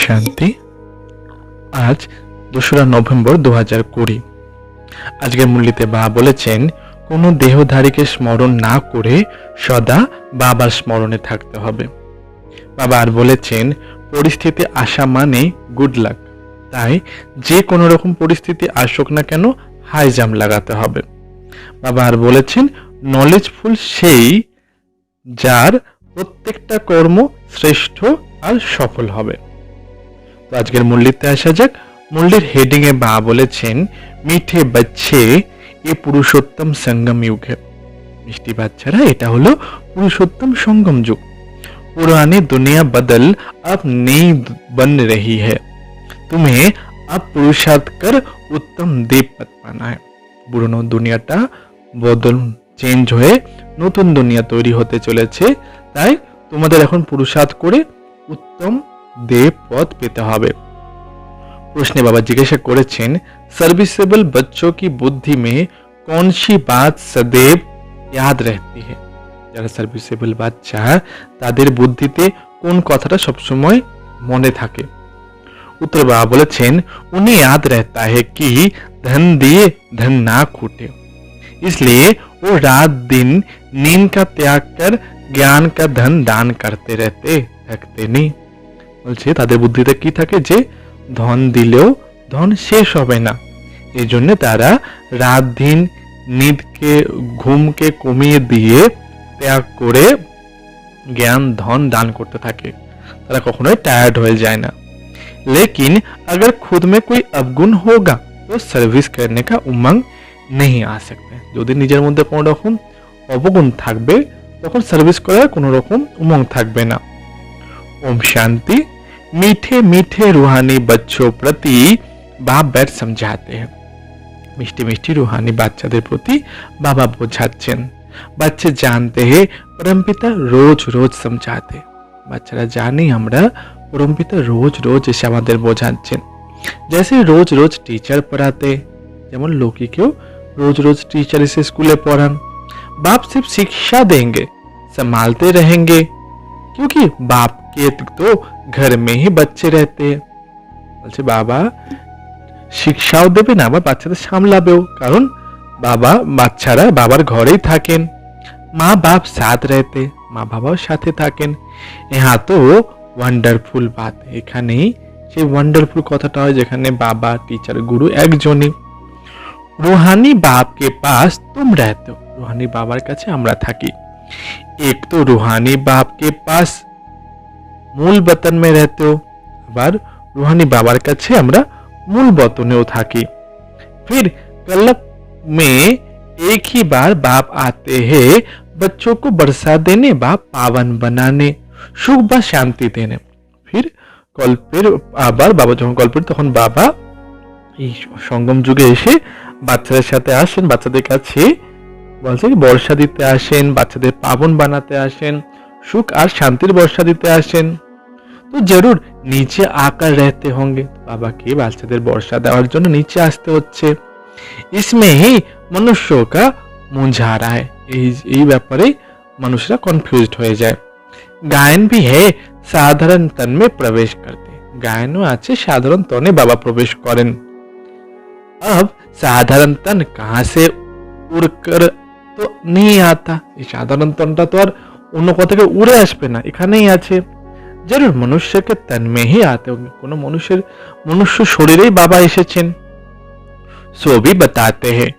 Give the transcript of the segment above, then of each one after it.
শান্তি। আজ ২রা নভেম্বর ২০২০। আজকের মূল্যতে বাবা বলেছেন, কোনো দেহধারীকে স্মরণ না করে সদা বাবার স্মরণে থাকতে হবে। বাবা আর বলেছেন, পরিস্থিতি আসা মানে গুড লাক, তাই যে কোনো রকম পরিস্থিতি আসুক না কেন হাই জাম্প লাগাতে হবে। বাবা আর বলেছেন, নলেজফুল সেই যার প্রত্যেকটা কর্ম শ্রেষ্ঠ আর সফল হবে। তো আজকের মূল্যতে আসা যাক। মূল্যের হেডিং এ বাবা বলেছেন, মিঠে বাচ্চে এ পুরুষোত্তম সঙ্গম যুগ। মিষ্টি বাচ্চারা, এটা হলো পুরুষোত্তম সঙ্গম যুগ। पुरानी दुनिया बदल अब नई बन रही है, तुम्हें अब पुरुषार्थ कर उत्तम देव पद पाना है। পুরনো দুনিয়াটা বদল চেঞ্জ হয়ে নতুন দুনিয়া তৈরি হতে চলেছে, তাই তোমাদের এখন পুরুষার্থ করে উত্তম দেব পদ পেতে হবে। প্রশ্নে বাবা জিজ্ঞাসা করেছেন, सर्विसेबल बच्चों की बुद्धि में कौन सी बात सदैव याद रहती है। যারা সার্ভিসেবল বাচ্চা, তাদের বুদ্ধিতে কোন কথাটা সবসময় মনে থাকে। উত্তর বাবা বলেছেন, उन्हें याद रहता है कि धन दिए धन ना छूटे, इसलिए वो रात दिन नींद का त्याग कर জ্ঞান का धन दान करते रहते थकते नहीं। বলছে তাদের বুদ্ধিতে কি থাকে, যে ধন দিলেও ধন শেষ হবে না, এই জন্য তারা রাত দিন নিদকে ঘুমকে কমিয়ে দিয়ে ত্যাগ করে জ্ঞান ধন দান করতে থাকে। তারা কখনোই টায়ার্ড হয়ে যায় না। लेकिन अगर खुद में कोई अवगुण होगा तो सर्विस करने का उमंग नहीं आ सकता। যদি নিজের মধ্যে কোনো রকম অবগুণ থাকবে, তখন সার্ভিস করার কোনো রকম উমঙ্গ থাকবে না। ओम शांति। मीठे मीठे रूहानी बच्चों प्रति बाप बैठ समझाते हैं। মিষ্টি মিষ্টি রুহানি বাচ্চাদের প্রতি বাবা বোঝাচ্ছেন। বাচ্চা জানতে হে পরমপিতা রোজ রোজ সমঝাতে। বাচ্চারা জানি আমরা পরমপিতা রোজ রোজ এসে আমাদের বোঝাচ্ছেন। जैसे रोज रोज टीचर पढ़ाते, যেমন লৌকিকেও रोज रोज टीचर इसे स्कूले पढ़ान। बाप सिर्फ शिक्षा देंगे, संभालते रहेंगे, क्योंकि बाप के तो घर में ही बच्चे रहते हैं। বলছে বাবা শিক্ষাও দেবে না, আবার বাচ্চাদের সামলাবেও, কারণ বাবা বাচ্চারা বাবার ঘরেই থাকেন। মা বাপ সাথ रहते, মা বাবাও সাথে থাকেন। यहाँ तो ওয়ান্ডারফুল বাত, এখানেই সেই ওয়ান্ডারফুল কথাটা হয় যেখানে বাবা টিচার গুরু একজনই। रूहानी बाप के पास तुम रहते हो, रूहानी বাবার কাছে আমরা থাকি। एक तो रूहानी बाप के पास मूल वतन में रहते हो, আবার रूहानी বাবার কাছে আমরা मूल वतनेও থাকি। फिर कल्प में एक ही बार बाप आते हैं बच्चों को बरसा देने व पावन बनाने, সুখ বা শান্তি দেনে। ফির কল্পের আবার বাবা যখন কল্পের, তখন বাবা এই সঙ্গম যুগে এসে বাচ্চাদের সাথে আসেন, বাচ্চাদের কাছে বলছে বর্ষা দিতে আসেন, বাচ্চাদের পাবন বানাতে আসেন, সুখ আর শান্তির বর্ষা দিতে আসেন। তো জরুর নিচে আকার रहते होंगे, বাবাকে বাচ্চাদের বর্ষা দেওয়ার জন্য নিচে আসতে হচ্ছে। इसमें ही मनुष्यों का मुंझा रहा है, এই ব্যাপারে মানুষরা কনফিউজড হয়ে যায়। গায়ন भी है সাধারণ তন में प्रवेश करते, গায়নও আছে সাধারণ তনে বাবা প্রবেশ করেন। अब साधारण तन कहां से उड़कर तो नहीं आता, এই সাধারণ তনটা তো আর অন্য কোথা থেকে উড়ে আসবে না, এখানেই আছে। जरूर मनुष्य के तन में ही आते होंगे, কোনো মনুষ্য শরীরেই বাবা এসেছেন। सो भी बताते हैं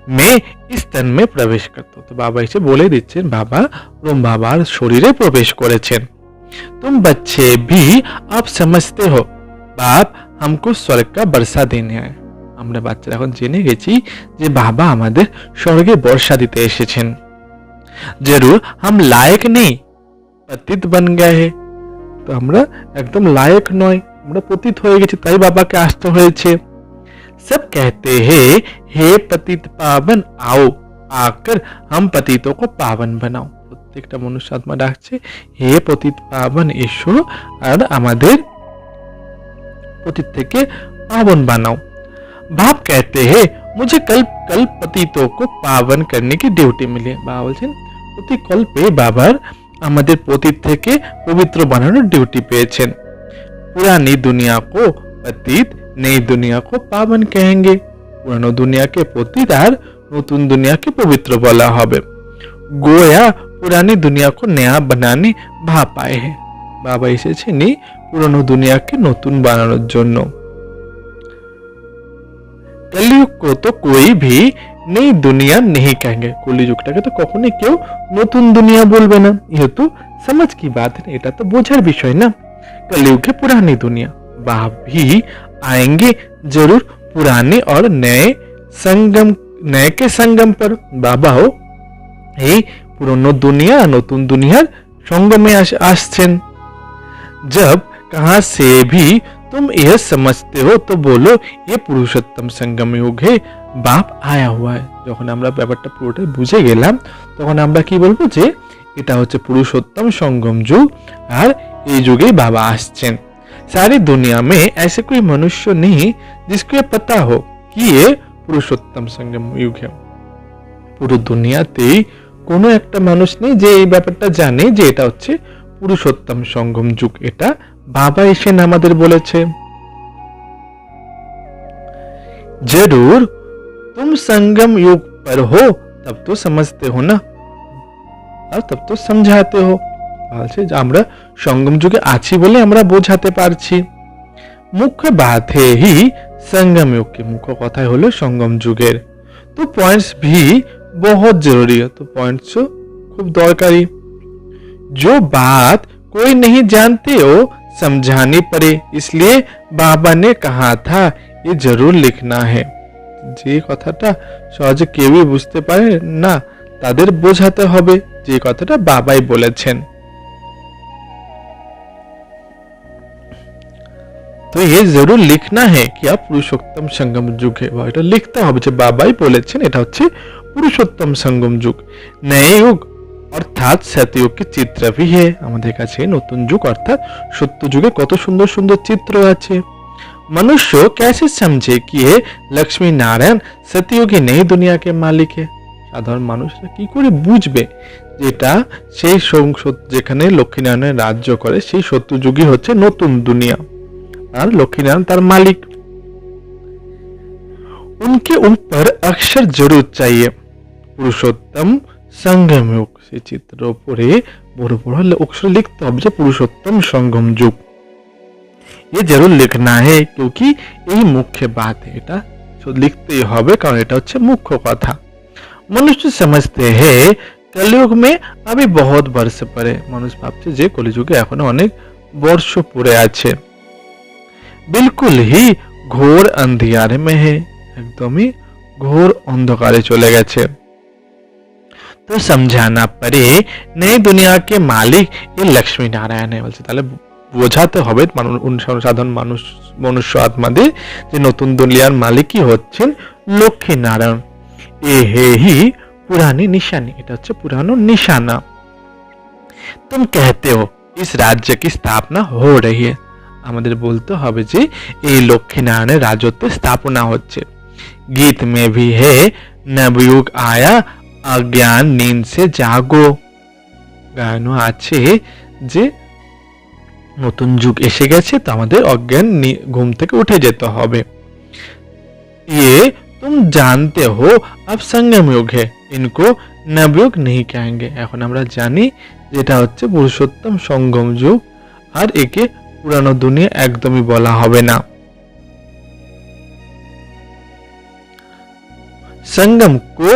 मैं इस तन में प्रवेश करता हूं, তো বাবা এসে বলে দিচ্ছেন বাবা বাবার শরীরে প্রবেশ করেছেন। तुम बच्चे भी अब समझते हो बाप हमको स्वर्ग का बरसा देने आए, আমরা বাচ্চারা এখন জেনে গেছি যে বাবা আমাদের স্বর্গে বর্ষা দিতে এসেছেন। जरूर हम लायक नहीं पतित बन गए हैं, তো আমরা একদম লায়ক নয়, আমরা পতিত হয়ে গেছি, তাই বাবাকে আসতে হয়েছে। सब कहते हैं हे पतित पावन आओ आकर हम पतितों को पावन बनाओ, প্রত্যেকটা মনুষ্য আত্মা ডাকছে হে পতিত পাবন এসো আর আমাদের পতিত থেকে পাবন বানাও। बाप कहते हैं मुझे कल कल पतितों को पावन करने की ड्यूटी मिली, বাবা বলছেন প্রতি কল্পে বাবার আমাদের পতিত থেকে পবিত্র বানানোর ডিউটি পেয়েছেন। पुरानी दुनिया को पतित, नई दुनिया को पावन कहेंगे। পুরানো দুনিয়াকে পতিত আর নতুন দুনিয়াকে পবিত্র বলা হবে। গোয়া পুরানি দুনিয়া को नया बनाने ভাব পায়ে हैं। বাবা এসেছেন পুরানো দুনিয়াকে নতুন বানানোর জন্য। कलयुग को तो कोई भी नई दुनिया नहीं कहेंगे। কলিযুগটাকে তো কখনোই কেউ নতুন দুনিয়া বলবে না। ये तो समझ की बात है, এটা তো বোঝার বিষয় না। कलयुग के पुरानी दुनिया बाप भी आएंगे जरूर पुराने और नए के संगम पर। বাবাও এই পুরনো দুনিয়া নতুন দুনিয়ার সঙ্গমে আসছেন। जब कहां से भी तुम यह समझते हो तो बोलो ये पुरुषोत्तम संगम युग है, बाप आया हुआ है। যখন আমরা ব্যাপারটা পুরোটাই বুঝে গেলাম তখন আমরা কি বলবো যে এটা হচ্ছে পুরুষোত্তম संगम যুগ আর এই যুগেই বাবা আসছেন। सारी दुनिया में ऐसे कोई मनुष्य नहीं जिसको ये पता हो कि ये पुरुषोत्तम संगम युग है। পুরো দুনিয়াতেই কোনো একটা মানুষ নেই যে এই ব্যাপারটা জানে যে এটা হচ্ছে পুরুষোত্তম संगम যুগ। এটা বাবা এসে আমাদের বলেছে। जरूर तुम संगम युग पर हो तब तो समझते हो ना, और तब तो समझाते हो। আমরা संगम যুগে আছি বলে আমরা বোঝাতে পারছি। মুখ্য बात है ही संगम युग की, মুখ্য কথাই হলো संगम যুগের। तो पॉइंट्स भी बहुत जरूरी है, तो पॉइंट्स खूब दरकारी। जो बात कोई नहीं जानते हो समझानी पड़े, इसलिए बाबा ने कहा था ये जरूर लिखना है। যে কথাটা সহজে কেউই বুঝতে পারে না তাদের বোঝাতে হবে, যে কথাটা বাবাই বলেছেন। तो ये जरूर लिखना है कि आप पुरुषोत्तम संगम যুগ है, এটা লিখতে হবে যে বাবাই বলেছেন এটা হচ্ছে পুরুষোত্তম संगम যুগ। नए युग অর্থাৎ সত্যযুগ কি চিত্র भी है, আমাদের কাছে নতুন যুগ অর্থাৎ সত্য যুগে কত সুন্দর সুন্দর চিত্র আছে। मनुष्य कैसे समझे कि ये लक्ष्मी नारायण सत्ययुगी नई दुनिया के मालिक है। সাধারণ মানুষরা কি করে বুঝবে যেটা সেই যেখানে লক্ষ্মীনারায়ণ রাজ্য করে সেই সত্যযুগই হচ্ছে নতুন দুনিয়া আর লক্ষ্মীনারায়ণ তার মালিক। उनके ऊपर अक्षर जरूर चाहिए, पुरुषोत्तम संगम युग। সেই চিত্রের উপরে বড় বড় অক্ষর লিখতে হবে যে পুরুষোত্তম संगम যুগ। ये जरूर लिखना है क्योंकि यही मुख्य बात है, এটা লিখতে হবে কারণ এটা হচ্ছে মুখ্য কথা। मनुष्य समझते हैं कलयुग में अभी बहुत वर्ष पड़े, মানুষ ভাবছে যে কলিযুগে এখনো অনেক বর্ষ পড়ে আছে। बिल्कुल ही घोर अंधियारे में है, একদমই ঘোর অন্ধকারে চলে গেছে। तो समझाना पड़े नई दुनिया के मालिक ये लक्ष्मी नारायण है। বলছে তাহলে বোঝাতে হবে সাধারণ মনুষ্য আত্মাদের যে নতুন দুনিয়ার মালিকই হচ্ছেন লক্ষ্মী নারায়ণ। এ হে হি পুরানি নিশানি, এটা হচ্ছে পুরানো নিশানা। तुम कहते हो इस राज्य की स्थापना हो रही है, আমাদের বলতে হবে যে এই লক্ষ্মী নারায়ণের রাজত্বের স্থাপনা হচ্ছে। गीत में भी है नवयुग आया अज्ञान नींद से जागो, গায়নো আছে যে নতুন যুগ এসে গেছে তো আমাদের অজ্ঞান ঘুম থেকে উঠে যেতে হবে। ये तुम जानते हो अब संगम युग है, इनको नवयुग नहीं कहेंगे। এখন আমরা জানি যেটা হচ্ছে পুরুষোত্তম संगम যুগ আর একে পুরানো দুনিয়া একদমই বলা হবে না। संगम को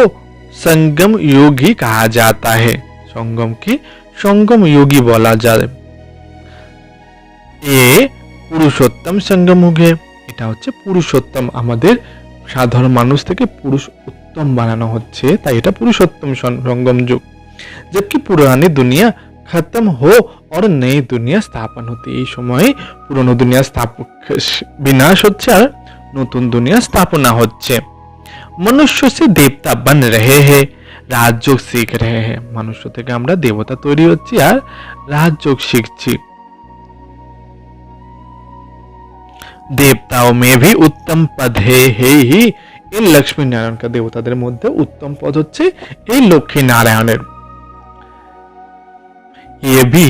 संगम युग ही कहा जाता है, संगम की संगम युगी বলা যায়। এ পুরুষোত্তম संगम युग है, এটা হচ্ছে পুরুষোত্তম, আমাদের সাধারণ মানুষ থেকে পুরুষ উত্তম বানানো হচ্ছে তাই এটা পুরুষোত্তম संगम युग। जबकि पुरानी दुनिया खत्म हो और नई दुनिया स्थापन होती, এই সময় পুরনো দুনিয়া বিনাশ হচ্ছে আর নতুন দুনিয়া স্থাপনা হচ্ছে। मनुष्य से देवता बन रहे हैं, राजयोग सीख रहे हैं, मनुष्य থেকে আমরা দেবতা তৈরি হচ্ছি আর রাজयोग শিখছি। देवताओं में भी उत्तम पद है ही এই লক্ষ্মী নারায়ণ কা, দেবতাদের মধ্যে উত্তম পদ হচ্ছে এই লক্ষ্মী নারায়ণের। ये भी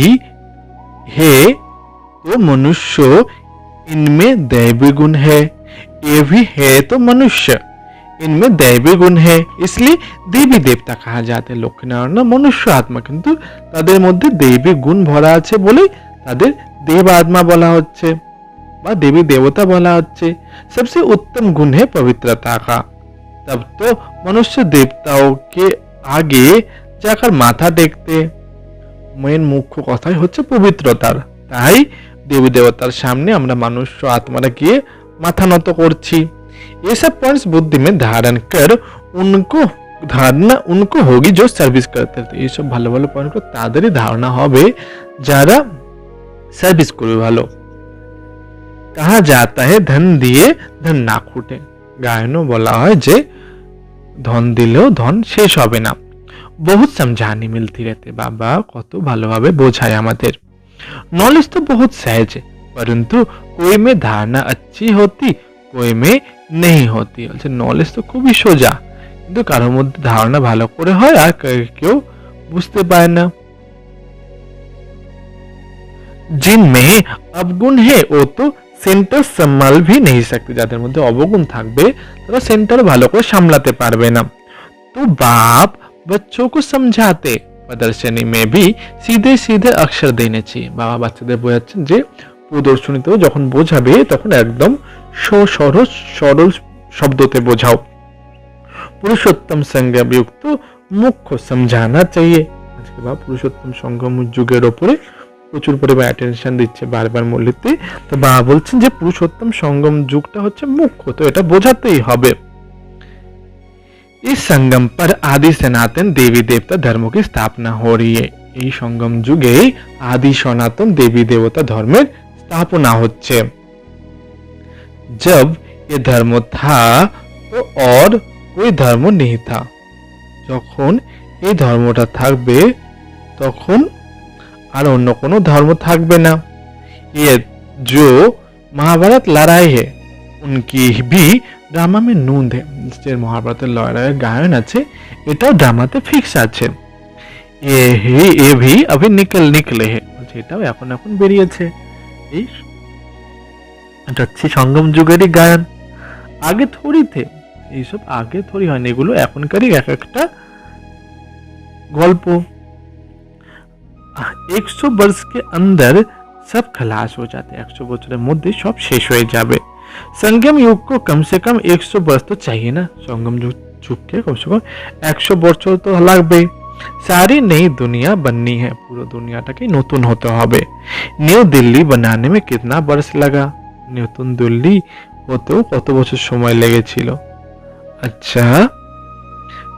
है तो मनुष्य इनमें दैवी गुण है, ये भी है तो मनुष्य इनमें दैवी गुण है, इसलिए देवी देवता कहा जाते हैं। লক্ষ্মীনারায়ণ মনুষ্য আত্মা, কিন্তু তাদের মধ্যে দেবী গুণ ভরা আছে বলেই তাদের দেব আত্মা বলা হচ্ছে বা देवी देवता বলা হচ্ছে। सबसे उत्तम गुण है पवित्रता का। तब तो मनुष्य देवताओं के आगे जाकर माथा टेकते। মেন মুখ্য কথাই হচ্ছে পবিত্রতার, তাই দেবী দেবতার সামনে আমরা মনুষ্য আত্মারা গিয়ে মাথা নত করছি। ये सब पॉइंट्स बुद्धि में धारण कर उनको धारणा उनको होगी जो सर्विस करते थे। ये सब ভালো ভালো পয়েন্ট তাদেরই ধারণা হবে যারা সার্ভিস করবে ভালো। कहा जाता है धन दिए धन ना खूटे। গায়নও বলা হয় যে ধন দিলেও ধন শেষ হবে না। बहुत समझानी मिलती रहती। बाबा কত ভালোভাবে বোঝায় আমাদের। नॉलेज तो बहुत सहज है, परंतु कोई में धारणा अच्छी होती, कोई में नहीं होती। বলছে নলেজ তো খুবই সোজা, কিন্তু কারোর মধ্যে ধারণা ভালো করে হয় আর কেউ বুঝতে পারে না। जिनमें अवगुण है वो तो সেন্টার संभाल भी नहीं सकते। যাদের মধ্যে অবগুণ থাকবে তারা সেন্টার ভালো করে সামলাতে পারবে না। तो बाप बच्चों को समझाते प्रदर्शनी में भी सीधे सीधे अक्षर देने चाहिए। বাবা বাচ্চাদের বোঝাচ্ছেন যে প্রদর্শনীতেও যখন বোঝাবে তখন একদম সহজ সরল শব্দতে বোঝাও। পুরুষোত্তম संगम युक्त मुख्य समझाना चाहिए। আজকে বাবা পুরুষোত্তম সঙ্গম যুগের উপরে প্রচুর পরিমাণে অ্যাটেনশন দিচ্ছে বারবার মূল্যতে। তো বাবা বলছেন যে পুরুষোত্তম সঙ্গম যুগটা হচ্ছে মুখ্য, তো এটা বোঝাতেই হবে। इस संगम पर आदि सनातन देवी देवता धर्मों की स्थापना हो रही है। এই সঙ্গম যুগে আদি সনাতন দেবী দেবতা ধর্মের স্থাপনা হচ্ছে। जब ये धर्म था तो और कोई धर्म नहीं था। যখন এই ধর্মটা থাকবে তখন আর অন্য কোনো ধর্ম থাকবে না। ये जो महाभारत लड़ाई है उनकी भी ड्रामा में नूंद है। যে মহাভারতের লড়াইয়ের গায়ন আছে এটাও ড্রামাতে ফিক্স আছে। ये भी अभी निकले है, এটাও এখন বেরিয়েছে। এই এটা হচ্ছে সঙ্গম যুগেরই গায়ন। আগে থোড়ি থে এইসব, আগে থোড়ি হয়নি, এগুলো এখনকারই এক একটা গল্প। 100 वर्ष के अंदर सब खलास हो जाते। 100 বছরের মধ্যে সব শেষ হয়ে যাবে। संगम युग को कम से कम 100 वर्ष तो चाहिए ना। संगम युग के कम से कम 100 বছর তো লাগবে। सारी नई दुनिया बननी है, पूरा दुनियाটাকে নতুন হতে হবে। নিউ দিল্লি বানানে में कितना वर्ष लगा? নতুন দিল্লি হতেও কত বছর সময় লেগেছিল? अच्छा,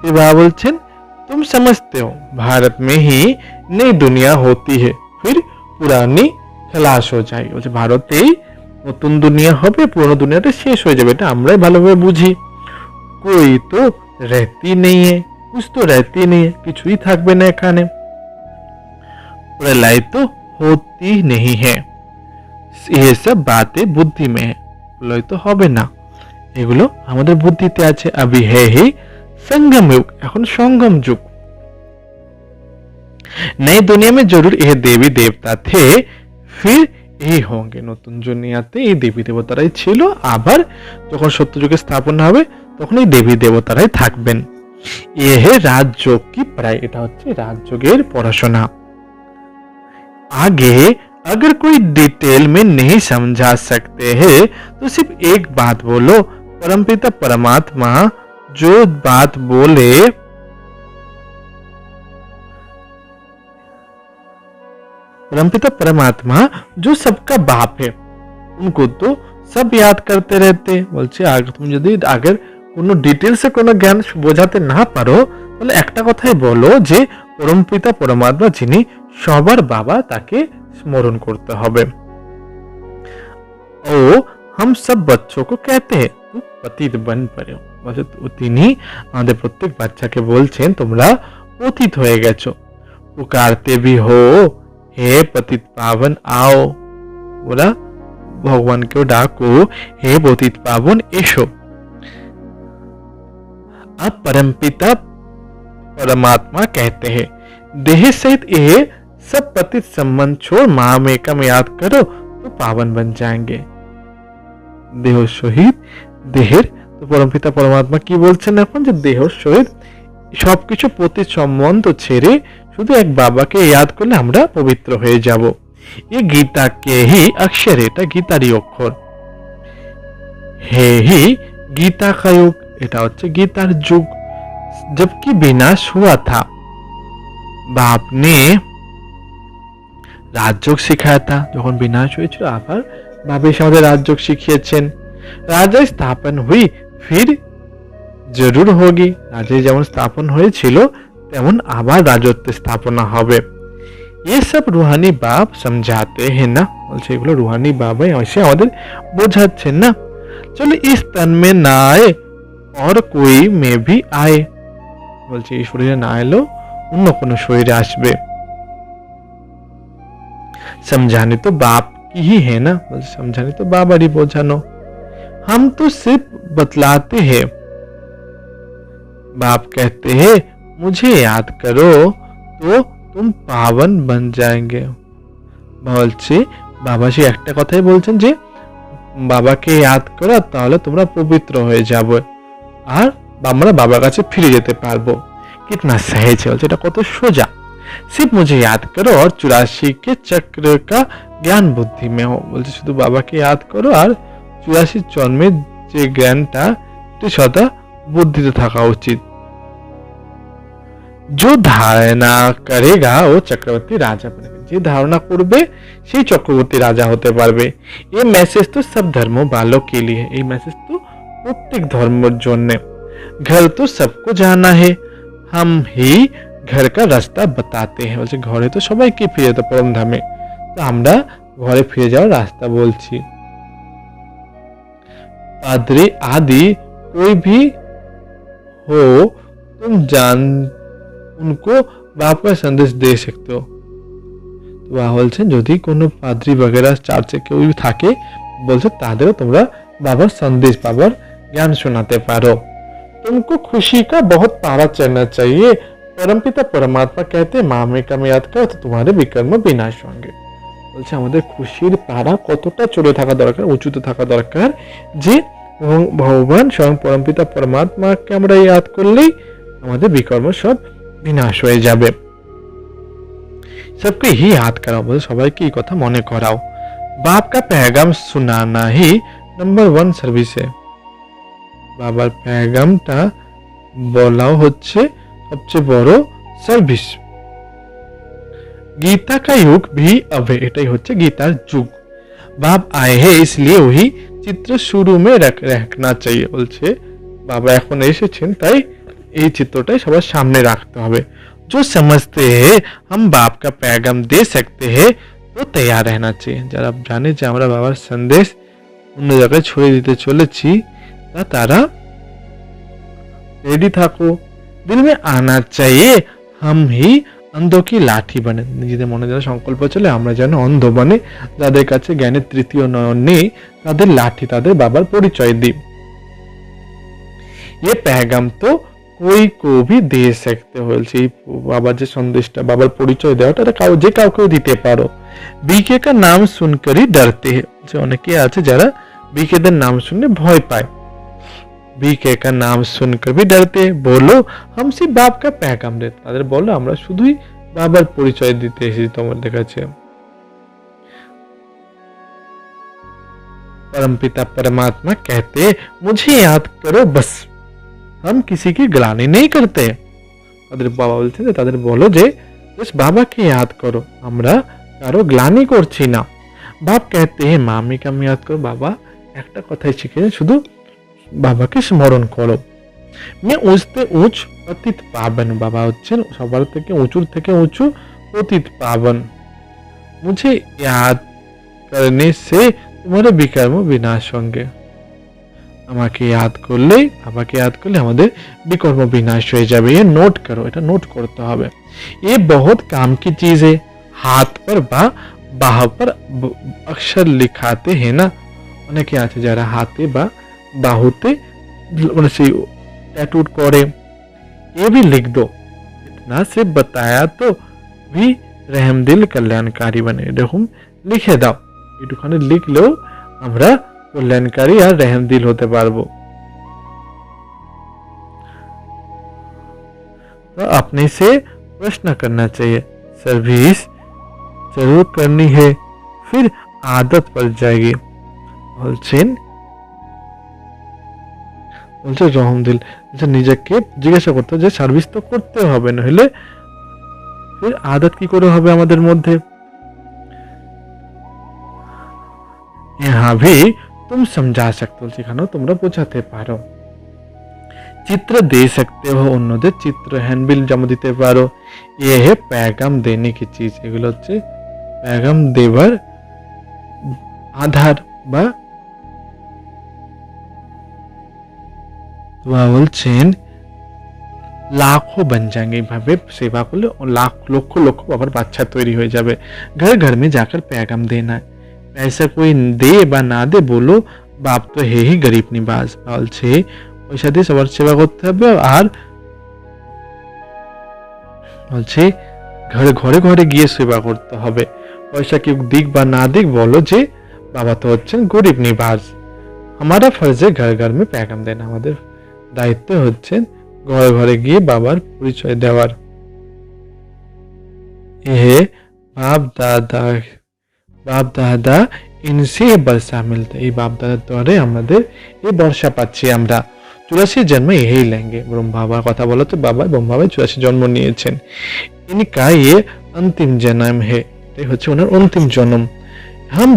ये बाबा बोलছেন तुम समझते हो भारत में ही नई दुनिया होती है, फिर पुरानी खलास हो जाएगी। বলছে ভারতেই নতুন দুনিয়া হবে, পুরনো দুনিয়াটা শেষ হয়ে যাবে। এটা আমরাই ভালোভাবে বুঝি। कोई तो रहती नहीं है, कुछ तो रहती नहीं है, কিছুই থাকবে না এখানে। प्रलय तो होती नहीं है। ये सब बातें बुद्धि में है। প্রলয় তো হবে না, এগুলো আমাদের বুদ্ধিতে আছে। अभी है ही संगम युग, এখন संगम যুগ। नई दुनिया में जरूर ये देवी देवता थे, फिर এই होंगे। নতুন দুনিয়াতে এই দেবী দেবতারাই ছিল, আবার যখন সত্য যুগের স্থাপনা হবে তখন এই দেবী দেবতারাই থাকবেন। ये है राजयोग की पढ़ाई, এটা হচ্ছে রাজযোগের পড়াশোনা। आगे अगर कोई डिटेल में नहीं समझा सकते हैं तो सिर्फ एक बात बोलो, परमपिता परमात्मा जो बात बोले परमपिता परमात्मा जो सबका बाप है उनको तो सब याद करते रहते। বলছে আগে তুমি যদি আগের কোনো ডিটেইলসে কোনো জ্ঞান বোঝাতে না পারো তাহলে একটা কথাই বলো যে পরমপিতা পরমাত্মা যিনি সবার বাবা তাকে স্মরণ করতে হবে। ও हम सब बच्चों को कहते हैं तुम पतित बन पड़े। বলছে তিনি আমাদের প্রত্যেক বাচ্চাকে বলছেন তোমরা পতিত হয়ে গেছো। पुकारते भी हो हे पतित पावन आओ, बोला भगवान को डाको हे पतित पावन एसो। अब परमपिता परमात्मा कहते हैं देह सहित ये सब पतित संबंध छोड़ महामेका में याद करो तो तो पावन बन जाएंगे। देह शहीद देहेर, তো পরমপিতা পরমাত্মা কি বলছেন এখন, যে দেহ শহীদ সবকিছু প্রতি সম্বন্ধ ছেড়ে শুধু এক বাবাকে ইয়াদ করলে আমরা পবিত্র হয়ে যাব। ये गीता के ही अक्षर, এটা গীতারই অক্ষর। হে হি गीता का युग, এটা হচ্ছে গীতার যুগ। जबकि विनाश हुआ था, बाप ने রাজযোগ শিখাया था, যখন বিনাশ হয়েছিল আবার বাবা এসে আমাদের রাজযোগ শিখিয়েছেন। রাজা স্থাপন হুই ফির জরুর হোগি, রাজ্য যেমন স্থাপন হয়েছিল তেমন আবার রাজত্ব স্থাপনা হবে। ये सब रूहानी बाप समझाते हैं ना, বলছে এগুলো রুহানি বাবাই এসে আমাদের বোঝাচ্ছেন না। চলো इस तन में ना आए और कोई में भी आए, বলছে এই শরীরে না এলেও অন্য কোনো শরীরে আসবে। समझाने तो बाप की ही है ना, বলছে समझाने तो বাবারই বোঝানো। हम तो सिर्फ बतलाते हैं, बाप कहते हैं मुझे याद करो तो तुम पावन बन जाएंगे, বলছে বাবা সে একটা কথাই বলছেন যে বাবাকে ইয়াদ করো তাহলে তোমরা পবিত্র হয়ে যাবে আর আমরা বাবার কাছে ফিরে যেতে পারবো। कितना सहज है, বলছে এটা কত সোজা। सिर्फ मुझे याद करो और 84 के चक्र का ज्ञान बुद्धि में हो, বলছে শুধু বাবাকে ইয়াদ করো আর 84 জন্মের যে জ্ঞানটা সদা বুদ্ধিতে থাকা উচিত। जो धारणा करेगा वो चक्रवर्ती राजा बनेगा, যে ধারণা করবে সেই চক্রবর্তী রাজা হতে পারবে। ये मैसेज तो सब धर्मों वालों के लिए, এই মেসেজ তো প্রত্যেক ধর্মের জন্য। घर तो सबको जाना है, हम ही घर का रास्ता बताते हैं, বলছে ঘরে তো সবাইকে ফিরে যেতে পরম ধামে, তো আমরা ঘরে ফিরে যাওয়ার রাস্তা বলছি। पादरी आदि कोई भी हो तुम जान उनको बाप का संदेश दे सकते हो, তো বাবা বলছেন যদি কোনো পাদ্রি বগেরা চার্চে কেউ থাকে বলছে তাদেরও তোমরা বাবার সন্দেশ বাবার জ্ঞান শোনাতে পারো। तुमको खुशी का बहुत पारा चढ़ना चाहिए, परमपिता परमात्मा कहते मामे का याद करो तो तुम्हारे विकर्म विनाश होंगे, বলছে আমাদের খুশির পারা কতটা চড়ে থাকা দরকার, উঁচুতে থাকা দরকার, যে ভগবান স্বয়ং পরমপিতা পরমাত্মাকে আমরা ইয়াদ করলেই আমাদের বিকর্ম সব বিনাশ হয়ে যাবে। सबको ही याद कराओ, বলছে সবাইকে এই কথা মনে করাও। बाप का पैगाम सुनाना ही नंबर 1 सर्विस है, বাবার पैगामটা বলাও হচ্ছে সবচেয়ে বড় সার্ভিস। गीता का युग भी अब है, এটাই হচ্ছে গীতার যুগ। बाप आए हैं इसलिए वही চিত্র শুরু में रखना चाहिए, বলছে বাবা এখন এসেছেন তাই এই চিত্রটাই সবার সামনে রাখতে হবে। जो समझते हैं हम बाप का पैगाम दे सकते हैं तो तैयार रहना चाहिए, যারা জানে যে আমরা বাবার সন্দেশ অন্য জায়গায় ছড়িয়ে দিতে চলেছি তা তারা রেডি থাকো। दिल में आना चाहिए हम ही अंधों की लाठी बने, নিজেদের মনে যেন সংকল্প চলে আমরা যেন অন্ধ বনে, যাদের কাছে জ্ঞানের তৃতীয় নয়ন নেই তাদের লাঠি তাদের বাবার পরিচয় দিই। ये पैगाम तो कोई को भी दे सकते हो, বলছে বাবার যে সন্দেশটা বাবার পরিচয় দেওয়াটা এটা যে কাউকেও দিতে পারো। বিকে কা নাম শুনকরই ডরতে हैं, যে অনেকে আছে যারা বিকেদের নাম শুনলে ভয় পায়। বিকে কা নাম শুনকর भी डरते, बोलो हम सिर्फ बाप का पैगाम देते, তাদের বলো আমরা শুধুই বাবার পরিচয় দিতে এসেছি তোমাদের কাছে। परमपिता परमात्मा कहते मुझे याद करो बस, हम किसी की ग्लानि नहीं करते, তাদের বাবা বলছেন যে তাদের বলো যে बस বাবাকে याद करो, আমরা কারো গ্লানি করছি না। বাপ कहते हैं मामी का याद करो, বাবা একটা কথাই শিখিয়েছেন শুধু বাবাকে স্মরণ করো। मैं उचते ऊंच पतित पावन, বাবা হচ্ছেন সবার থেকে উঁচুর থেকে উঁচু পতিত পাবন। मुझे याद करने से तुम्हारे विकर्म विनाश होंगे, আমাকে ইয়াদ করলে বাবাকে ইয়াদ করলে আমাদের বিকর্ম বিনাশ হয়ে যাবে। ये নোট করো, এটা নোট করতে হবে। ये बहुत काम की चीज है, हाथ पर বা বাহ पर अक्षर लिखाते हैं ना, অনেকে আছে যারা হাতে বা বাহুতে মানে সেই टैटू करे, ये भी लिख दो, इतना से बताया तो भी रहमदिल कल्याणकारी बने, এরকম লিখে দাও। একটুখানি লিখলেও আমরা কল্যাণকারী আর রেহেমদিল হতে পারবো। तो अपने से प्रश्न करना चाहिए, सर्विस जरूर करनी है, फिर आदत पड़ जाएगी। বলছেন রহমদিল, নিজেকে জিজ্ঞাসা করতে যে সার্ভিস তো করতে হবে, নইলে फिर आदत की করে হবে আমাদের মধ্যে। यहाँ भी तुम समझा सकते हो, সেখানেও তোমরা বোঝাতে পারো। चित्र दे सकते हो, অন্যদের চিত্র হ্যান্ডবিল জমা দিতে পারো। ये है पैगाम देने की चीज, এগুলো হচ্ছে पैगाम দেবার আধার বা বলছেন लाखों बन जाएंगे, भावे सेवा করলে लाख লক্ষ লক্ষ বাবার বাচ্চা তৈরি হয়ে যাবে। घर घर में जाकर पैगाम देना है, पैसा कोई दे বা না দে বলো বাপ তো হে হি গরিব নিবাস, বলছে পয়সা দিয়ে সবার সেবা করতে হবে। আর বলছে ঘরে ঘরে ঘরে গিয়ে সেবা করতে হবে, পয়সা কেউ দিক বা না দিক বলো যে বাবা তো হচ্ছেন গরিব নিবাস। हमारा फर्ज है घर घर में पैगाम देना, আমাদের দায়িত্ব হচ্ছে ঘরে ঘরে গিয়ে বাবার পরিচয় দেওয়ার। ये বাপ দাদা इनसे बर्षा मिलता, এই বাপ দাদার দ্বারে আমাদের এই বর্ষা পাচ্ছি আমরা। 84 जन्म यही लेंगे, ब्रह्म बाबा কথা বলো তো বাবা ব্রহ্মা বাবা 84 জন্ম নিয়েছেন। इनका ये अंतिम जन्म है, এটাই হচ্ছে ওনার অন্তিম জন্ম। हम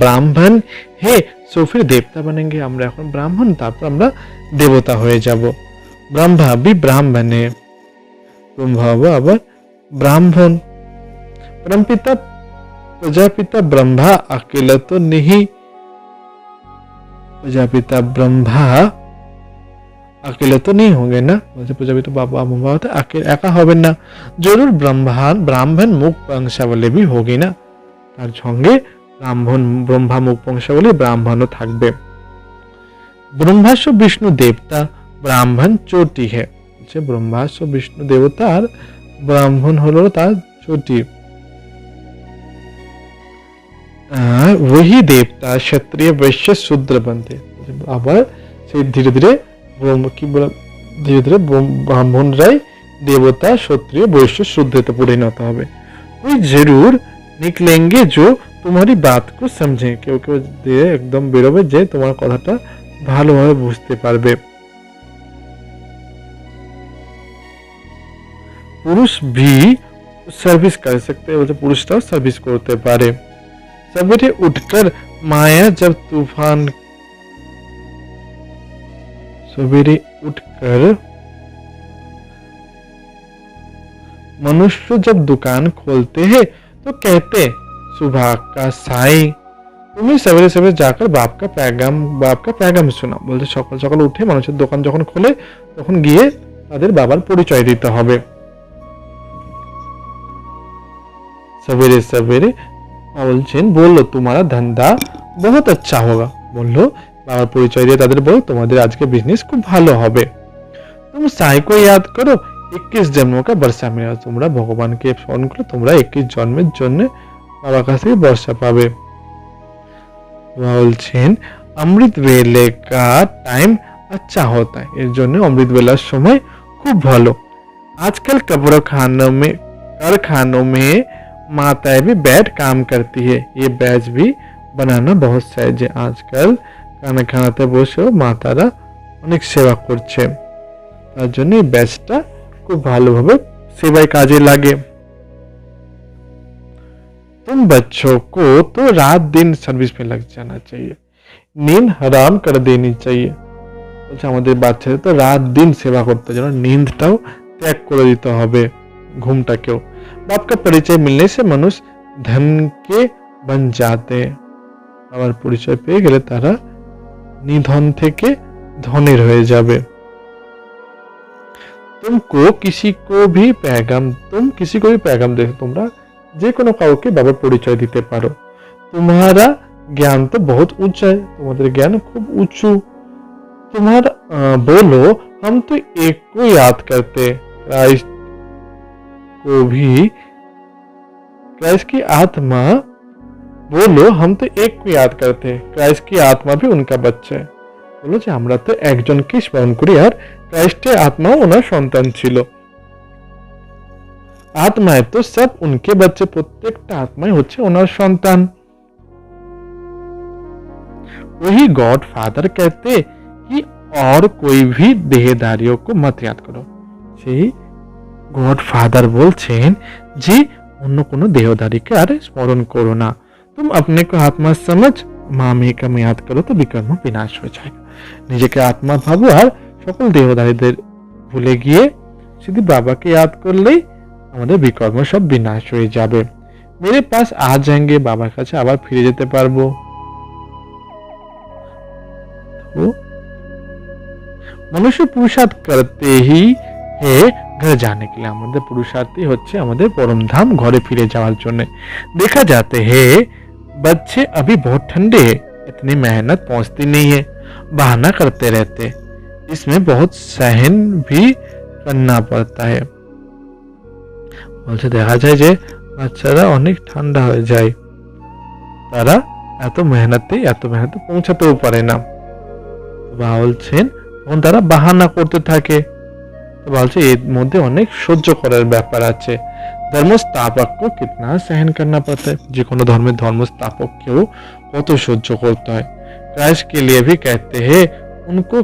ব্রাহ্মণ হে সো फिर देवता बनेंगे, আমরা এখন ব্রাহ্মণ, তারপর আমরা দেবতা হয়ে যাব। ब्रह्मा भी ब्राह्मण है, ब्रह्मा আবার ब्राह्मण। परमपिता प्रजापिता ब्रह्मा अकेला तो नहीं, प्रजापिता ब्रह्मा अकेले तो नहीं होंगे ना, प्रजापिता बाबा ब्रह्मा एका हबेन ना, जरूर ब्राह्मण मुख वंशावली भी होगी ना, তার সঙ্গে ব্রহ্মা মুখ বংশাবলী ব্রাহ্মণও থাকবে। ব্রহ্মাস্য বিষ্ণু দেবতা ব্রাহ্মণ চোটি है, ব্রহ্মাস্য বিষ্ণু দেবতা আর ব্রাহ্মণ হলো তার চোটি। वही देवता क्षत्रिय वैश्य शूद्र बनते, আবার সেই ধীরে ধীরে ধীরে ধীরে ব্রাহ্মণরাই দেবতা क्षत्रिय वैश्य शूद्रতে পরিণত হবে। कोई जरूर निकलेंगे जो तुम्हारी बात को समझे, কেউ কেউ দিয়ে একদম বেরোবে যে তোমার কথাটা ভালোভাবে বুঝতে পারবে। पुरुष भी सर्विस कर सकते हैं, बोलते पुरुषराও सर्विस করতে পারে। सवेरे उठकर माया जब तूफान, सवेरे उठकर मनुष्य जब दुकान खोलते हैं तो कहते सुबह का साई, তুমি सवेरे सवेरे जाकर बाप का पैगाम শোনা, বলতে সকাল সকাল উঠে মানুষের দোকান যখন খোলে তখন গিয়ে তাদের বাবার পরিচয় দিতে হবে। सवेरे सवेरे বলছেন বললো तुम्हारा धंधा बहुत अच्छा होगा, বললো বাবার পরিচয় দিয়ে তাদের বল তোমাদের আজকে বিজনেস খুব ভালো হবে। तुम साई को याद करो 21 जन्मों का वर्षा मिला, তোমরা ভগবানকে স্মরণ করো, তোমরা 21 জন্মের জন্য বাবার কাছ থেকে বর্ষা পাবে। বলছেন অমৃত বেলে का टाइम अच्छा होता है, এর জন্য অমৃত বেলার সময় খুব ভালো। आजकल कारखानों में माताएं भी बैठ काम करती है, ये बैच भी बनाना बहुत सहज है। आजकल कारखानाते বসেও মাতারা অনেক সেবা করছে, তার জন্য এই ব্যাচটা খুব ভালোভাবে সেবায় কাজে লাগে। तुम बच्चों को तो रात दिन सर्विस में लग जाना चाहिए, नींद हराम कर देनी चाहिए, বলছে আমাদের বাচ্চাদের তো রাত দিন সেবা করতে যেন नींदটাও ত্যাগ করে দিতে হবে, ঘুমটাকেও। बाप का परिचय मिलने से मनुष्य धन के बन जाते, বাবার পরিচয় পেয়ে গেলে তারা নিধন থেকে ধনের হয়ে যাবে। तुमको किसी को भी पैगाम दे, তোমরা যে কোনো কাউকে বাবার পরিচয় দিতে পারো। तुम्हारा ज्ञान तो बहुत ऊंचा है, তোমাদের জ্ঞান খুব উঁচু। तुम्हारा बोलो हम तो एक को याद करते, क्राइस्ट को भी, क्राइस्ट की आत्मा बोलो हम तो एक को याद करते हैं, क्राइस्ट की आत्मा भी उनका बच्चा है। বলল যে আমরা তো একজনকে স্মরণ করি আর ক্রাইস্টের আত্মাও ওনার সন্তান ছিল। आत्माएं तो सब उनके बच्चे, प्रत्येकটা आत्माएं হচ্ছে ওনার সন্তান। वही गॉड फादर कहते कि और कोई भी देहधारियों को मत याद करो। সেই গড ফাদার বলছেন যে অন্য কোনো দেহধারীকে আর স্মরণ করো না। तुम अपने को आत्मा समझ मामे का याद करो तो विकर्म विनाश हो जाएगा। নিজেকে আত্মা ভাবো আর সকল দেহধারীদের ভুলে গিয়ে শুধু বাবাকে ইয়াদ করলেই আমাদের বিকর্ম সব বিনাশ হয়ে যাবে। मेरे पास आ जाएंगे, বাবার কাছে আবার ফিরে যেতে পারবো। तो मनुष्य पुरुषार्थ करते ही है घर जाने के लिए। আমাদের পুরুষার্থই হচ্ছে আমাদের পরম ধাম ঘরে ফিরে যাওয়ার জন্য। देखा जाते हैं बच्चे अभी बहुत ठंडे हैं, इतनी मेहनत पहुंचती नहीं है, बहाना करते रहते, इसमें बहुत सहन भी करना पड़ता है। বলছে দেখা যায় যে বাচ্চারা অনেক ঠান্ডা হয়ে যায়, তারা এত মেহনতে পৌঁছাতেও পারে না। বাবা বলছেন তখন তারা বাহানা করতে থাকে। তো বলছে এর মধ্যে অনেক সহ্য করার ব্যাপার আছে। ধর্মস্থাপককে কিতনা सहन करना पड़ता है, যে কোনো ধর্মের ধর্মস্থাপককেও কত সহ্য করতে হয়। क्राइस्ट के लिए भी कहते हैं उनको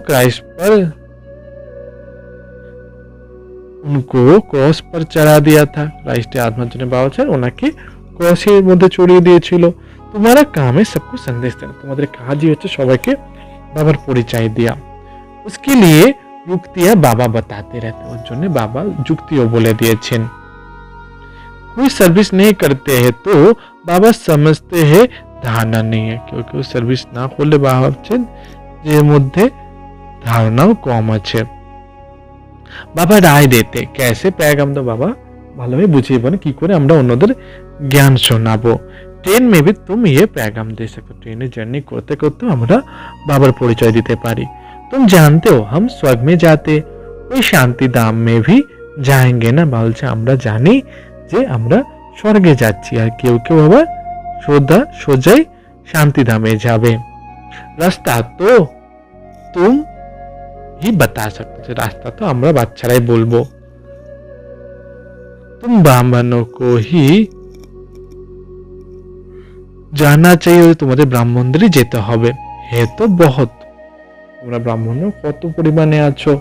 क्रॉस पर चढ़ा दिया था। क्राइस्टेর আত্মার জন্য বাবা বলছেন ওনাকে ক্রসের মধ্যে চড়িয়ে দিয়েছিল। তোমারা কামে सबको संदेश देना, তোমাদের কাজই হচ্ছে সবাইকে বাবার পরিচয় দেয়া। उसके लिए युक्तियां बाबा बताते रहते, ওর জন্য বাবা যুক্তিও বলে দিয়েছেন। कोई सर्विस नहीं करते हैं तो बाबा समझते हैं धारणा नहीं है, क्योंकि वो सर्विस ना করলে বাবা ভাবছেন যে এর মধ্যে ধারণাও কম আছে। বাবা রায় দিতে कैसे पैगाम दो, বাবা ভালোভাবে বুঝিয়ে বলেন কি করে আমরা অন্যদের জ্ঞান শোনাবো। ट्रेन में भी तुम ये पैगाम दे सकते हो, ट्रेने जर्नी करते करते আমরা বাবার পরিচয় দিতে পারি। तुम जानते हो हम स्वर्ग में जाते, कोई शांति धाम में भी जाएंगे ना। বলছে আমরা জানি যে আমরা স্বর্গে যাচ্ছি, আর কেউ কেউ আবার সোজাই শান্তিধামে যাবে। রাস্তা তো तुम ही बता सकते हो, রাস্তা তো আমরা বাচ্চারাই বলবো। तुम ब्राह्मणों को ही জানা চাই, তোমাদের ব্রাহ্মণদেরই যেতে হবে। হে তো বহুত, তোমরা ব্রাহ্মণ কত পরিমাণে আছো।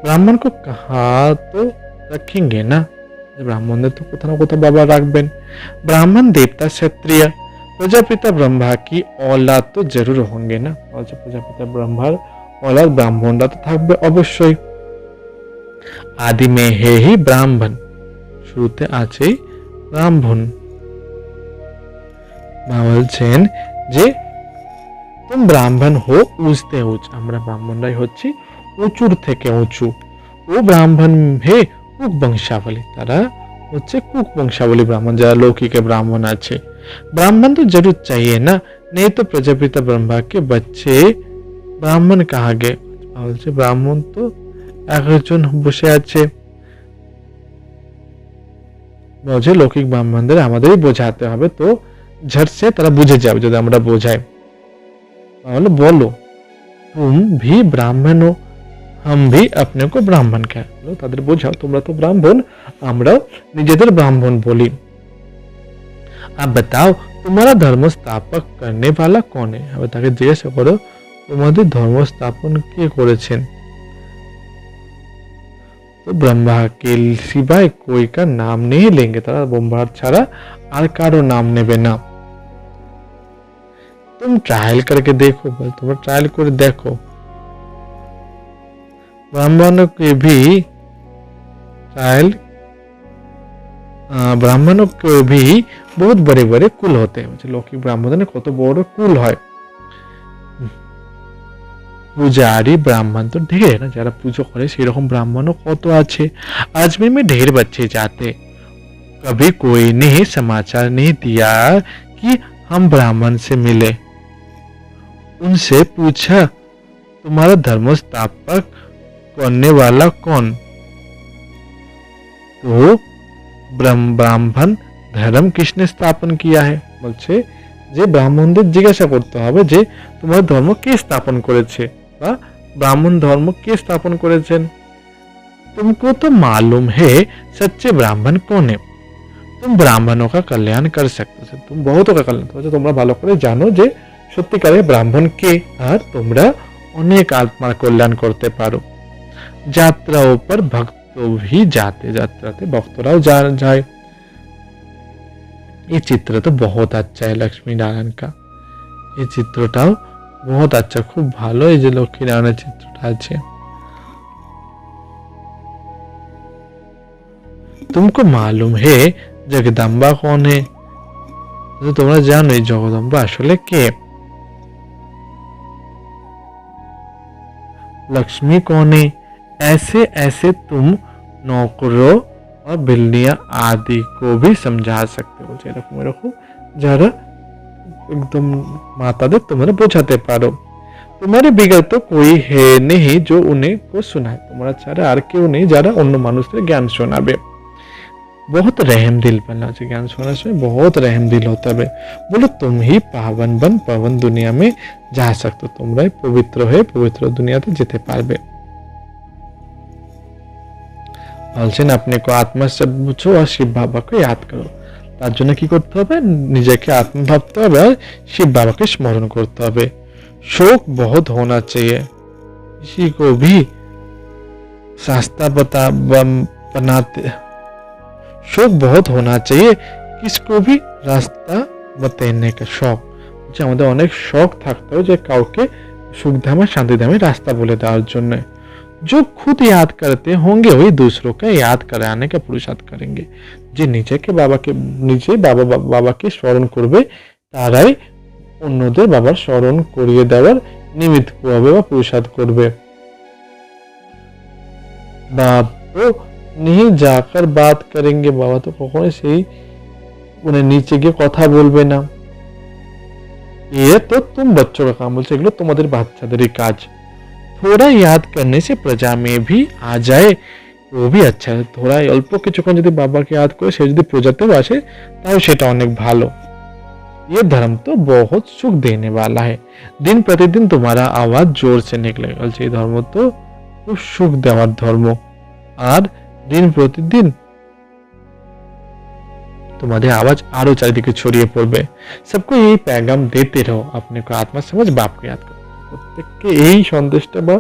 ব্রাহ্মণ को कहाँ तो रखेंगे ना, ব্রাহ্মণদের তো কোথাও না কোথাও বাবা রাখবেন। ব্রাহ্মণ देवता क्षत्रिय प्रजापिता ब्रह्मा की औलाद तो जरूर होंगे ना। প্রজাপিতা ব্রহ্মার औलाद ব্রাহ্মণরা তো থাকবে অবশ্যই। आदि में है ही ब्राह्मण, শুরুতে আছেই ব্রাহ্মণ। মা বলছেন যে तुम ब्राह्मण हो ऊंचते ऊंच, আমরা ব্রাহ্মণরাই হচ্ছি উঁচুর থেকে উঁচু। ও ব্রাহ্মণ হে কুক বংশাবলী, তারা হচ্ছে কুক বংশাবলী ব্রাহ্মণ, যারা লৌকিকে ব্রাহ্মণ আছে। ब्राह्मण तो जरूर चाहिए ना, नहीं तो प्रजापिता ब्रह्मा के बच्चे ब्राह्मण कहाँ गए। বলছে ব্রাহ্মণ তো একজন বসে আছে। বলছে লৌকিক ব্রাহ্মণদের আমাদেরই বোঝাতে হবে, তো ঝট সে তারা বুঝে যাবে যদি আমরা বোঝাই। তাহলে বলো तुम भी ब्राह्मण हो, हम भी अपने को ब्राह्मण कह, তাদের বোঝাও তোমরা তো ব্রাহ্মণ, আমরাও নিজেদের ব্রাহ্মণ বলি। अब बताओ तुम्हारा धर्म स्थापक करने वाला कौन है। अब তাকে জিজ্ঞাসা করো তোমাদের ধর্ম স্থাপন কে করেছেন। तो ब्रह्मा के सिवाय कोई का नाम नहीं लेंगे, তারা ব্রহ্মার ছাড়া আর কারো নাম নেবে না। तुम ट्रायल करके देखो, बोल तुम ट्रायल कर देखो। ब्राह्मणों के भी बहुत बड़े बड़े कुल होते हैं। लौकिक ब्राह्मण कत बड़ कुल है। पूजारी ब्राह्मण तो ढेर ना, जरा पूजो करे से रकम ब्राह्मणों कत आछे। अजमेर में ढेर बच्चे जाते, कभी कोई ने समाचार नहीं दिया कि हम ब्राह्मण से मिले। उनसे पूछा तुम्हारा धर्म स्थापक करने वाला कौन। तो ब्राह्मण धर्म किसने स्थापन किया है। বলছে যে ব্রাহ্মণদের জিজ্ঞাসা করতে হবে যে তোমার ধর্ম কে স্থাপন করেছে বা ব্রাহ্মণ ধর্ম কে স্থাপন করেছেন। तुमको तो मालूम है सच्चे ब्राह्मण कौन है, तुम ब्राह्मणों का कल्याण कर सकते हो, तुम बहुतों का कल्याण করছো, তোমরা ভালো করে জানো যে সত্যিকারের ব্রাহ্মণ কে আর তোমরা অনেক আত্মার কল্যাণ করতে পারো। যাত্রাओं पर भक्त भी जाते, যাত্রাতে ভক্তরাও যায়। ये चित्र तो बहुत अच्छा है लक्ष्मी नारायण का, এই চিত্রটাও बहुत अच्छा, খুব ভালো এই যে লক্ষ্মী নারায়ণের চিত্রটা আছে। तुमको मालूम है जगदम्बा कौन है, तो তোমরা জানো এই জগদম্বা আসলে কে। लक्ष्मी कौन है, ऐसे ऐसे तुम नौकरों और बिल्लियां आदि को भी समझा सकते हो, এরকম এরকম যারা एकदम माताদের তোমরা বোঝাতে পারো। तुम्हारे बिगड़ तो कोई है नहीं जो उन्हें को सुनाए, তোমরা ছাড়া আর কেউ নেই যারা অন্য মানুষদের জ্ঞান শোনাবে। बहुत रहम दिल बनना चाहिए, ज्ञान सुनने से बहुत रहम दिल होता है। बोलो तुम ही पावन बन पवन दुनिया में जा सकते हो, তোমরাই পবিত্র হয়ে পবিত্র দুনিয়াতে যেতে পারবে। বলছেন আপনি को आत्मा से বুঝো আর শিব বাবাকে याद करो, তার জন্য কি করতে হবে, নিজেকে আত্মা ভাবতে হবে আর শিব বাবাকে স্মরণ করতে হবে। शौक बहुत होना चाहिए, किसी को भी रास्ता बनाते, शौक बहुत होना चाहिए किसको भी रास्ता बताने का शौक, যে আমাদের অনেক শখ থাকতে হবে যে কাউকে সুখধামে শান্তিধামে রাস্তা বলে দেওয়ার জন্য। जो खुद याद करते होंगे वही दूसरों का याद कराने का पुरुषार्थ करेंगे, যে নিজেকে বাবাকে নিজে বাবাকে স্মরণ করবে তারাই অন্যদের বাবার স্মরণ করিয়ে দেওয়ার নিমিত্ত হবে বা পুরুষার্থ করবে। বাবা नहीं जाकर बात करेंगे, बाबा तो कखनो সেই উনি নিচে গিয়ে কথা বলবে না। ये तो तुम बच्चों का काम, বলছে এগুলো তোমাদের বাচ্চাদেরই কাজ। थोड़ा याद करने से प्रजा में भी आ जाए वो भी अच्छा है, थोड़ा অল্প কিছুক্ষণ যদি বাবাকে याद করে সে যদি প্রজাতেও আসে তাও সেটা অনেক ভালো। ये धर्म तो बहुत सुख देने वाला है, दिन प्रतिदिन तुम्हारा आवाज जोर से निकलेगा, বলছে এই ধর্ম তো খুব সুখ দেওয়ার ধর্ম আর दिन प्रतिदिन तुम्हारे आवाज आरो चारिदिके छड़िए पड़बे। सबको यही पैगाम देते रहो, अपने को आत्मा समझ बाप को याद करो, প্রত্যেককে এই সন্দেশটা বা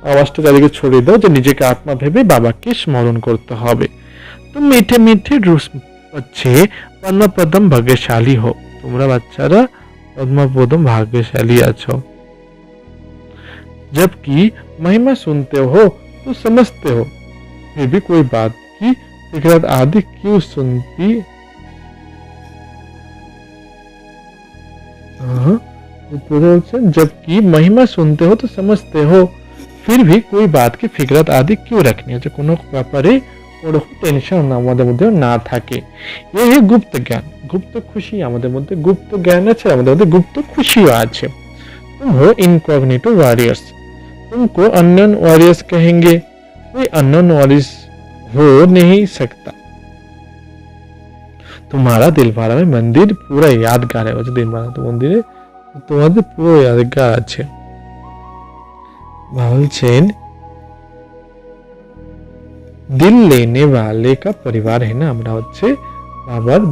আওয়াজটা চারিদিকে ছড়িয়ে দাও যে নিজেকে আত্মা ভেবে বাবাকে স্মরণ করতে হবে। তো মিঠে মিঠে রুস বচ্চে পদ্মপদম ভাগ্যশালী हो, তোমরা বাচ্চারা পদ্মপদম ভাগ্যশালী আছো। जबकि महिमा सुनते हो तो समझते हो, फिर भी कोई बात की फिक्र आदि क्यों सुनती, जबकि महिमा सुनते हो तो समझते हो फिर भी कोई बात की फिक्रत आदि क्यों रखनी है, কোনো ব্যাপারে ওরকম টেনশন আমাদের মধ্যে না থাকে। এই গুপ্ত জ্ঞান, গুপ্ত খুশি আমাদের মধ্যে, গুপ্ত জ্ঞান আছে আমাদের মধ্যে, গুপ্ত খুশিও আছে। तुम हो इनकॉग्निटो वॉरियर्स, तुमको अननोन वॉरियर्स कहेंगे, कोई अननोन वॉरियर्स हो नहीं सकता। तुम्हारा दिलवाड़ा में मंदिर पूरा यादगार है, दिलवाड़ा तो मंदिरे তোমাদের পুরো यादगार আছে। বলছেন दिल लेने वाले का परिवार है ना, আমরা হচ্ছে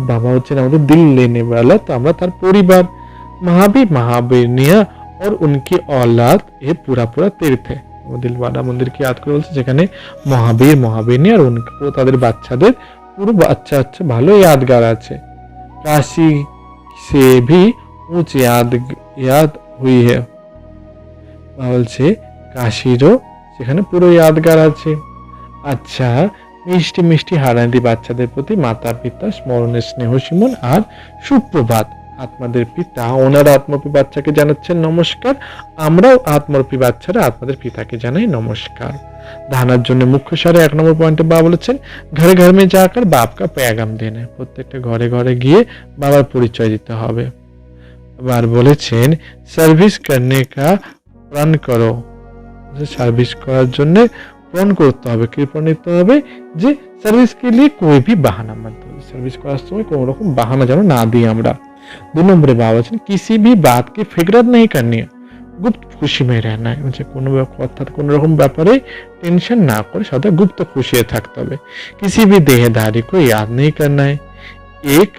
বাবা হচ্ছেন আমাদের दिल लेने वाला, তো আমরা তার পরিবার। महावीर महावीरनिया और उनकी औलाद ये पूरा पूरा तीर्थ है, दिलवाड़ा मंदिर की याद করে বলছে যেখানে মহাবীর মহাবীরনী আর উনকে তাদের বাচ্চাদের পুরো বাচ্চা আছে ভালো यादगार আছে। काशी से भी ऊंच याद हुई है, বলছে কাশিরও সেখানে পুরো यादगार আছে। আচ্ছা মিষ্টি মিষ্টি হারান্তি বাচ্চাদের প্রতি মাতা পিতা স্মরণে স্নেহ সুমন আর সুপ্রভাত। আত্মাদের পিতা ওনারা আত্মরূপী বাচ্চাকে জানাচ্ছেন নমস্কার, আমরাও আত্মরূপী বাচ্চারা আত্মাদের পিতাকে জানাই নমস্কার। ধানার জন্য মুখ্য সারে 1 নম্বর পয়েন্টে বাবা বলেছেন ঘরে ঘরে মে যাকার বাপ কা पैगाम देना, প্রত্যেকটা ঘরে ঘরে গিয়ে বাবার পরিচয় দিতে হবে। আবার বলেছেন সার্ভিস করনে কা প্রণ করো, সার্ভিস করার জন্য প্রণ করতে হবে, কৃপণ নিতে হবে যে সার্ভিস কে লিয়ে कोई भी बहाना मत दो, সার্ভিস করার সময় কোনো রকম বাহানা যেন না দিই আমরা। दो नंबरे बाबा বলছেন किसी भी बात की फिक्र नहीं करनी है, গুপ্ত খুশি में रहना है। মানে কোনো অর্থাৎ কোনো রকম ব্যাপারে টেনশন না করে সদা গুপ্ত খুশি থাকতে হবে। किसी भी देहधारी को याद नहीं करना है, एक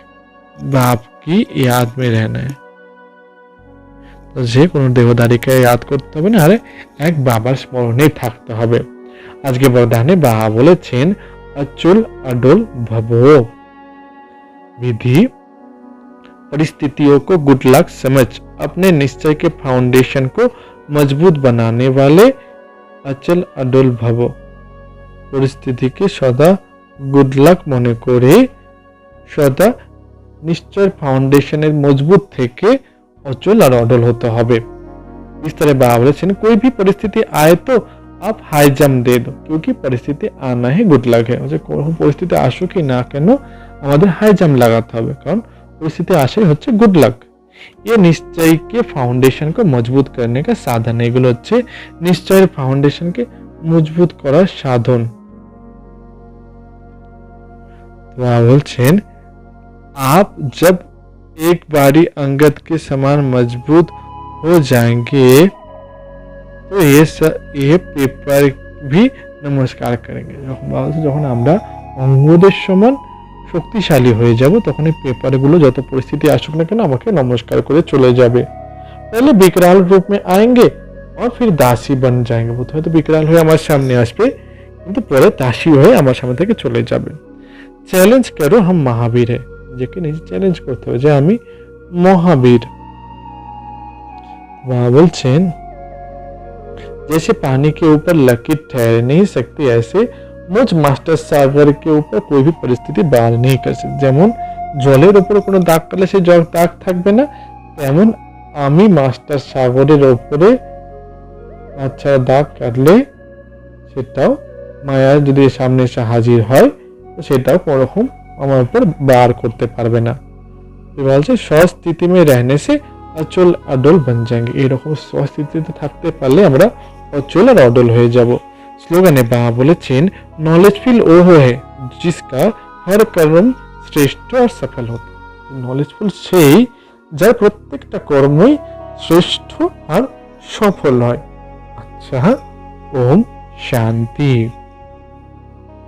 बाप की याद में रहना है। তো যে কোনো দেহধারীকে याद করতে হবে না, আরে এক বাবার স্মরণেই থাকতে হবে। আজকে বরদানে বাবা বলেছেন अचल अडोल भवो। विधि परिस्थितियों को गुड लक समझ अपने निश्चय के फाउंडेशन को मजबूत बनाने वाले अचल अडोल भवो। परिस्थिति के सदा गुड लक मने करे सदा निश्चय फाउंडेशনের मजबूत থেকে अचल और अडोल होते হবে। इस तरह बाबा बोलेছেন कोई भी परिस्थिति आए तो आप हाई जंप दे दो, क्योंकि परिस्थिति आना ही गुड लक है। কোনো পরিস্থিতি আসুক কি না কেন আমাদের হাই জাম্প লাগাতে হবে, কারণ परिस्थिति आशाई হচ্ছে गुड लक। ये निश्चय के फाउंडेशन को मजबूत करने का साधन है। এগুলো হচ্ছে নিশ্চয়ের ফাউন্ডেশন কে মজবুত করার সাধন। বাবা বলছেন आप जब एक बारी अंगद के समान मजबूत हो जाएंगे तो ये पेपर भी नमस्कार करेंगे। যখন আমরা অঙ্গদের সমান শক্তিশালী হয়ে যাব তখন এই পেপারগুলো যত পরিস্থিতি আসুক না কেন আমাকে নমস্কার করে চলে যাবে। पहले विकराल रूप में आएंगे और फिर दासी बन जाएंगे। প্রথমে তো বিকরাল হয়ে আমার সামনে আসবে, কিন্তু পরে দাসী হয়ে আমার সামনে থেকে চলে যাবে। চ্যালেঞ্জ করো हम महावीर है, নিজেকে নিজে চ্যালেঞ্জ করতে হবে যে আমি মহাবীর। বাবা বলছেন जैसे पानी के ऊपर लकीर ठहर नहीं सकती, ऐसे मुझ मास्टर सागर के ऊपर कोई भी परिस्थिति बार नहीं कर सकती। যেমন জলের উপরে কোনো দাগ কাটলে সেই দাগ থাকবে না, তেমন আমি মাস্টার সাগরের উপরে আচ্ছা দাগ কাটলে সেটাও মায়া যদি সামনে এসে হাজির হয় তো সেটাও কোনো রকম আমার উপর বার করতে পারবে না। বলছে স্বস্थिति में रहने से अचल अडोल बन जाएंगे। এরকম স্বস্थिতিতে থাকতে পারলে আমরা অচল আর অডল হয়ে যাব। স্লোগানে বাবা বলেছেন নলেজফুল ও है जिसका हर कर्म শ্রেষ্ঠ আর সফল হতো। নলেজফুল সেই যার প্রত্যেকটা কর্মই শ্রেষ্ঠ আর সফল হয়। আচ্ছা, ওম শান্তি।